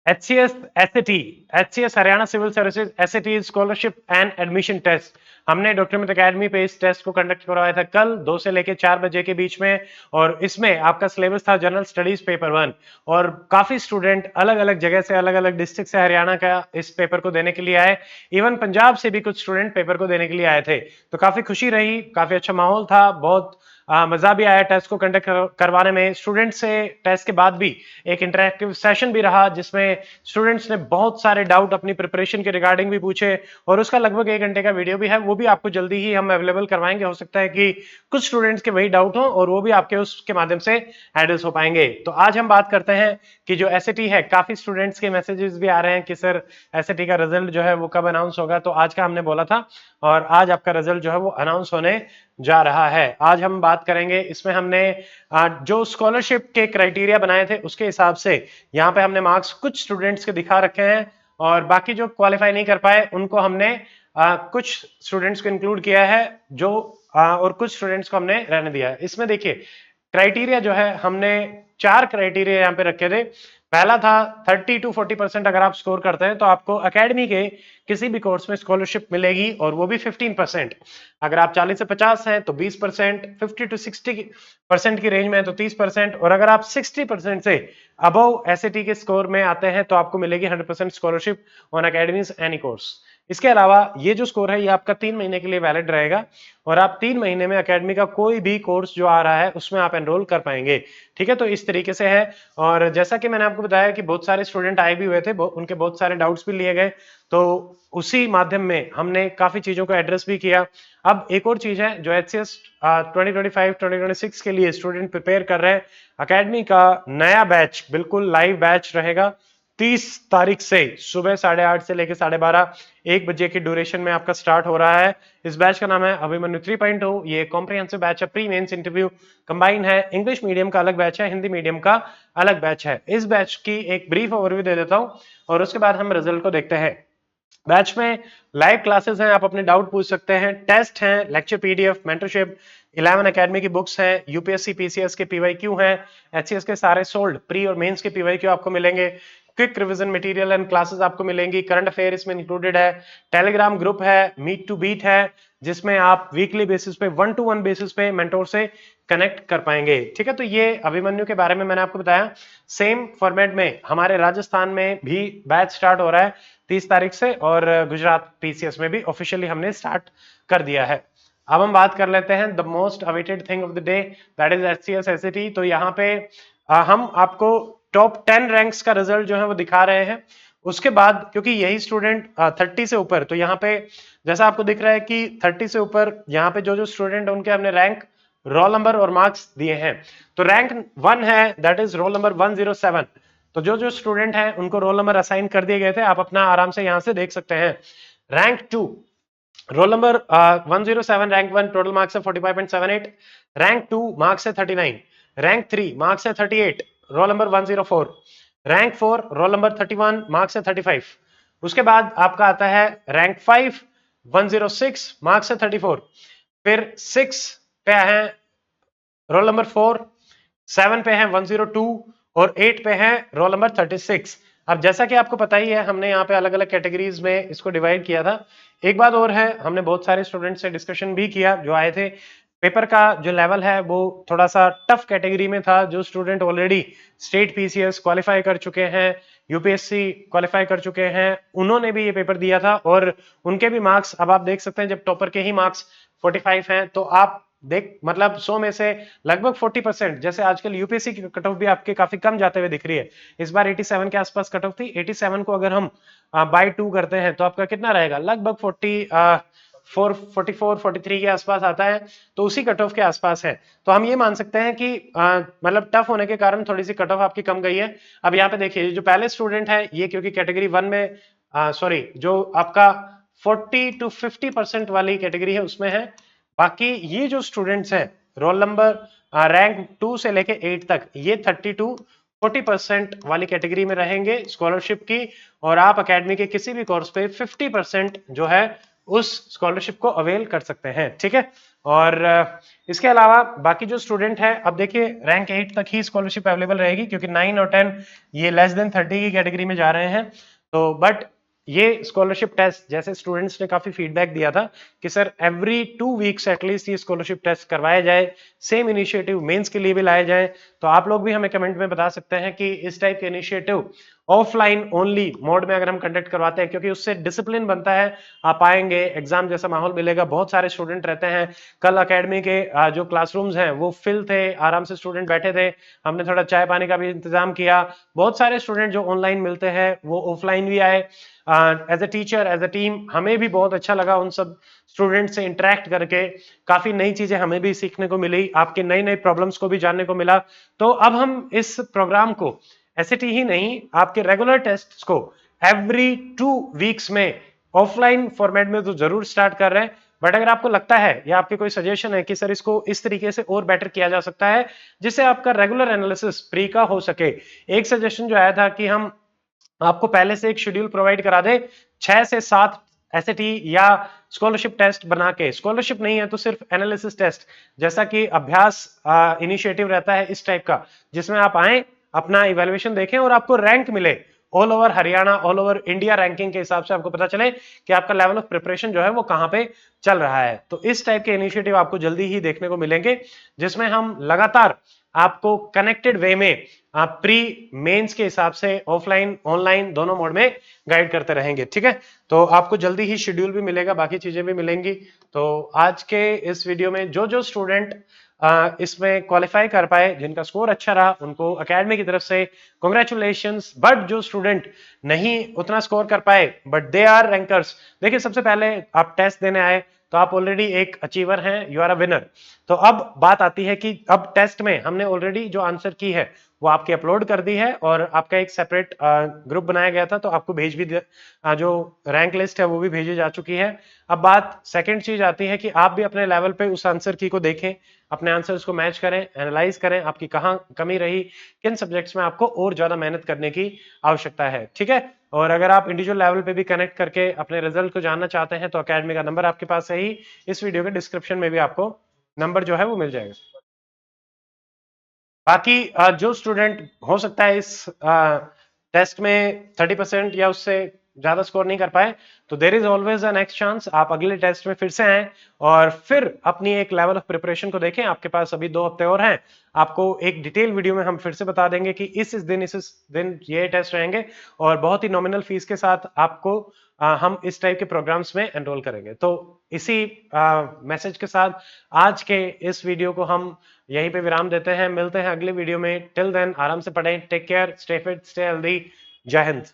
HCS SAT, HCS Haryana civil services SAT scholarship and admission test, हमने document academy पे इस test को conduct करवाया था कल 2 से लेके 4 बजे के बीच में। और इसमें आपका सिलेबस था जनरल स्टडीज पेपर 1। और काफी स्टूडेंट अलग अलग जगह से, अलग अलग डिस्ट्रिक्ट से हरियाणा का इस पेपर को देने के लिए आए। इवन पंजाब से भी कुछ स्टूडेंट पेपर को देने के लिए आए थे। तो काफी खुशी रही, काफी अच्छा माहौल था, बहुत मजा भी आया टेस्ट को कंडक्ट करवाने में। स्टूडेंट से टेस्ट के बाद भी एक इंटरेक्टिव सेशन भी रहा, जिसमें स्टूडेंट्स ने बहुत सारे डाउट अपनी प्रिपरेशन के रिगार्डिंग भी पूछे। और उसका लगभग 1 घंटे का वीडियो भी है, वो भी आपको जल्दी ही हम अवेलेबल करवाएंगे। हो सकता है कि कुछ स्टूडेंट्स के वही डाउट हो और वो भी आपके उसके माध्यम से एड्रेस हो पाएंगे। तो आज हम बात करते हैं कि जो एसएटी है, काफी स्टूडेंट्स के मैसेजेस भी आ रहे हैं कि सर एसएटी का रिजल्ट जो है वो कब अनाउंस होगा। तो आज का हमने बोला था और आज आपका रिजल्ट जो है वो अनाउंस होने जा रहा है। आज हम बात करेंगे, इसमें हमने जो स्कॉलरशिप के क्राइटेरिया बनाए थे उसके हिसाब से यहाँ पे हमने मार्क्स कुछ स्टूडेंट्स के दिखा रखे हैं, और बाकी जो क्वालिफाई नहीं कर पाए उनको हमने कुछ स्टूडेंट्स को इंक्लूड किया है, जो और कुछ स्टूडेंट्स को हमने रहने दिया है। इसमें देखिए क्राइटेरिया जो है, हमने 4 क्राइटेरिया यहाँ पे रखे थे। पहला था 30 to 40% अगर आप स्कोर करते हैं तो आपको एकेडमी के किसी भी कोर्स में स्कॉलरशिप मिलेगी, और वो भी 15%। अगर आप 40 से 50 हैं तो 20%, 50 to 60% की रेंज में है तो 30%, और अगर आप 60% से अबव एसएटी के स्कोर में आते हैं तो आपको मिलेगी 100% scholarship on academies any course. इसके अलावा ये जो स्कोर है ये आपका 3 महीने के लिए वैलिड रहेगा, और आप 3 महीने में एकेडमी का कोई भी कोर्स जो आ रहा है उसमें आप एनरोल कर पाएंगे। ठीक है, तो इस तरीके से है। और जैसा कि मैंने आपको बताया कि बहुत सारे स्टूडेंट आए भी हुए थे, उनके बहुत सारे डाउट्स भी लिए गए, तो उसी माध्यम में हमने काफी चीजों को एड्रेस भी किया। अब एक और चीज है, जो HCS 2025-2026 के लिए स्टूडेंट प्रिपेयर कर रहे हैं, एकेडमी का नया बैच बिल्कुल लाइव बैच रहेगा 30 तारीख से सुबह 8:30 से लेकर 12:30 1 बजे की ड्यूरेशन में आपका स्टार्ट हो रहा है। इस बैच का नाम है अभिमन्यु 3.0। ये कॉम्प्रिहेंसिव बैच है, प्री मेंस इंटरव्यू कंबाइन है। इंग्लिश मीडियम का अलग बैच है, हिंदी मीडियम का अलग बैच है। इस बैच की एक ब्रीफ ओवरव्यू दे देता हूं और उसके बाद हम रिजल्ट को देखते हैं। बैच में लाइव क्लासेस हैं, आप अपने डाउट पूछ सकते हैं, टेस्ट हैं, लेक्चर पीडीएफ, मेंटरशिप, 11 एकेडमी की बुक्स हैं, यूपीएससी पीसीएस के पीवाईक्यू हैं, एचसीएस के सारे सोल्ड प्री और मेंस के पीवाईक्यू आपको मिलेंगे, quick revision material and classes आपको मिलेंगी, करंट अफेयर इसमें इंक्लूडेड है, टेलीग्राम ग्रुप है, मीट टू बीट है, जिसमें आप वीकली बेसिस पे 1-to-1 बेसिस पे मेंटोर से कनेक्ट कर पाएंगे। ठीक है, तो ये अभिमन्यु के बारे में मैंने आपको बताया। सेम फॉर्मेट में हमारे राजस्थान में भी बैच स्टार्ट हो रहा है 30 तारीख से, और गुजरात पीसीएस में भी ऑफिशियली हमने स्टार्ट कर दिया है। अब हम बात कर लेते हैं the most awaited thing of the day, that is HCS SAT. तो यहाँ पे हम आपको टॉप 10 रैंक्स का रिजल्ट जो है वो दिखा रहे हैं। उसके बाद क्योंकि यही स्टूडेंट 30 से ऊपर, तो यहाँ पे जैसा आपको दिख रहा है कि 30 से ऊपर यहाँ पे जो जो स्टूडेंट उनके हमने रैंक, रोल नंबर और मार्क्स दिए हैं। तो रैंक 1 है, दैट इज रोल नंबर 107। तो जो जो स्टूडेंट हैं उनको रोल नंबर असाइन कर दिए गए थे, आप अपना आराम से यहां से देख सकते हैं। Rank 2 roll number 107, rank 1 total marks है 45.78, रैंक 2 मार्क्स है 39, रैंक 3 मार्क्स है 38, roll number 104, rank 4 roll number 31 marks है 35। उसके बाद आपका आता है रैंक 5 106 मार्क्स है 34, फिर 6 पे है रोल नंबर 4, 7 पे है 102 और 8 पे है रोल नंबर 36। अब जैसा कि आपको पता ही है, हमने यहाँ पे अलग अलग कैटेगरीज में इसको डिवाइड किया था। एक बात और है, हमने बहुत सारे स्टूडेंट से डिस्कशन भी किया जो आए थे। पेपर का जो लेवल है वो थोड़ा सा टफ कैटेगरी में था। जो student already state PCS qualify कर चुके हैं, यूपीएससी क्वालिफाई कर चुके हैं, उन्होंने भी ये पेपर दिया था, और उनके भी मार्क्स अब आप देख सकते हैं। जब टॉपर के ही मार्क्स 45 हैं तो आप देख, मतलब 100 में से लगभग 40%, जैसे आजकल यूपीएससी की कट ऑफ भी आपके काफी कम जाते हुए दिख रही है। इस बार 87 के आसपास कट ऑफ थी। 87 को अगर हम बाय 2 करते हैं तो आपका कितना रहेगा, लगभग 44-43 के आसपास आता है। तो उसी कट ऑफ के आसपास है। तो हम ये मान सकते हैं कि मतलब टफ होने के कारण थोड़ी सी कट ऑफ आपकी कम गई है। अब यहाँ पे देखिए, जो पहले स्टूडेंट है ये क्योंकि कैटेगरी 1 में, सॉरी, जो आपका 40 to 50% वाली कैटेगरी है उसमें है। बाकी ये जो स्टूडेंट्स हैं, रोल नंबर रैंक 2 से लेके 8 तक, ये 30 to 40% वाली कैटेगरी में रहेंगे स्कॉलरशिप की, और आप एकेडमी के किसी भी कोर्स पे 50% जो है उस स्कॉलरशिप को अवेल कर सकते हैं। ठीक है, और इसके अलावा बाकी जो स्टूडेंट है, अब देखिए रैंक 8 तक ही स्कॉलरशिप अवेलेबल रहेगी, क्योंकि 9 और 10 ये लेस देन 30 की कैटेगरी में जा रहे हैं। तो बट ये स्कॉलरशिप टेस्ट, जैसे स्टूडेंट्स ने काफी फीडबैक दिया था कि सर एवरी 2 वीक्स एटलीस्ट ये स्कॉलरशिप टेस्ट करवाया जाए, सेम इनिशिएटिव मेंस के लिए भी लाया जाए। तो आप लोग भी हमें कमेंट में बता सकते हैं कि इस टाइप के इनिशिएटिव ऑफलाइन ओनली मोड में अगर हम कंडक्ट करवाते हैं, क्योंकि उससे डिसिप्लिन बनता है, आप आएंगे, एग्जाम जैसा माहौल मिलेगा, बहुत सारे स्टूडेंट रहते हैं। कल अकेडमी के जो क्लासरूम्स हैं वो फिल थे, आराम से स्टूडेंट बैठे थे, हमने थोड़ा चाय पानी का भी इंतजाम किया। बहुत सारे स्टूडेंट जो ऑनलाइन मिलते हैं वो ऑफलाइन भी आए। As a teacher, as a team, हमें भी बहुत अच्छा लगा उन सब स्टूडेंट से इंटरेक्ट करके, काफी नई चीजें हमें भी सीखने को मिली, आपके नई नई प्रॉब्लम्स को भी जानने को मिला। तो अब हम इस प्रोग्राम को एसएटी ही नहीं, आपके रेगुलर टेस्ट को एवरी 2 वीक्स में ऑफलाइन फॉर्मेट में तो जरूर स्टार्ट कर रहे हैं। बट अगर आपको लगता है या आपके कोई सजेशन है कि सर इसको इस तरीके से और बेटर किया जा सकता है जिससे आपका रेगुलर एनालिसिस प्री का हो सके, एक सजेशन जो आया था कि हम आपको पहले से एक शेड्यूल प्रोवाइड करा दे, 6 से 7 एसएटी या स्कॉलरशिप टेस्ट बना के, स्कॉलरशिप नहीं है तो सिर्फ एनालिसिस टेस्ट, जैसा कि अभ्यास इनिशिएटिव रहता है इस टाइप का, जिसमें आप आए, अपना इवेल्युएशन देखें और आपको रैंक मिले all over Haryana, all over India ranking के हिसाब से आपको पता चले कि आपका लेवल ऑफ प्रिपरेशन जो है वो कहां पे चल रहा है। तो इस टाइप के इनिशिएटिव आपको जल्दी ही देखने को मिलेंगे, जिसमें हम लगातार आपको कनेक्टेड वे में आप प्री मेंस के हिसाब से ऑफलाइन ऑनलाइन दोनों मोड में गाइड करते रहेंगे। ठीक है, तो आपको जल्दी ही शेड्यूल भी मिलेगा, बाकी चीजें भी मिलेंगी। तो आज के इस वीडियो में जो जो स्टूडेंट इसमें क्वालिफाई कर पाए, जिनका स्कोर अच्छा रहा, उनको एकेडमी की तरफ से कॉन्ग्रेचुलेशंस। बट जो स्टूडेंट नहीं उतना स्कोर कर पाए बट दे आर रैंकर्स, देखिए सबसे पहले आप टेस्ट देने आए तो आप ऑलरेडी एक अचीवर हैं, यू आर अ विनर। तो अब बात आती है कि अब टेस्ट में हमने ऑलरेडी जो आंसर की है वो आपकी अपलोड कर दी है और आपका एक सेपरेट ग्रुप बनाया गया था, तो आपको भेज भी जो रैंक लिस्ट है वो भी भेजी जा चुकी है। अब बात सेकंड चीज आती है कि आप भी अपने लेवल पे उस आंसर की को देखें, अपने आंसर्स को मैच करें, एनालाइज करें, आपकी कहाँ कमी रही, किन सब्जेक्ट्स में आपको और ज्यादा मेहनत करने की आवश्यकता है। ठीक है, और अगर आप इंडिविजुअल लेवल पे भी कनेक्ट करके अपने रिजल्ट को जानना चाहते हैं तो अकेडमी का नंबर आपके पास है ही, इस वीडियो के डिस्क्रिप्शन में भी आपको नंबर जो है वो मिल जाएगा। बाकी जो स्टूडेंट हो सकता है इस टेस्ट में 30% या उससे ज्यादा स्कोर नहीं कर पाए, तो there is always a next chance, आप अगले टेस्ट में फिर से आए और फिर अपनी एक लेवल ऑफ प्रिपरेशन को देखें। आपके पास अभी 2 हफ्ते और हैं, आपको एक डिटेल वीडियो में हम फिर से बता देंगे कि इस दिन ये टेस्ट रहेंगे और बहुत ही नॉमिनल फीस के साथ आपको हम इस टाइप के प्रोग्राम्स में एनरोल करेंगे। तो इसी मैसेज के साथ आज के इस वीडियो को हम यहीं पे विराम देते हैं, मिलते हैं अगले वीडियो में। टिल देन आराम से पढ़ें, take care, stay fit, stay healthy, जय हिंद।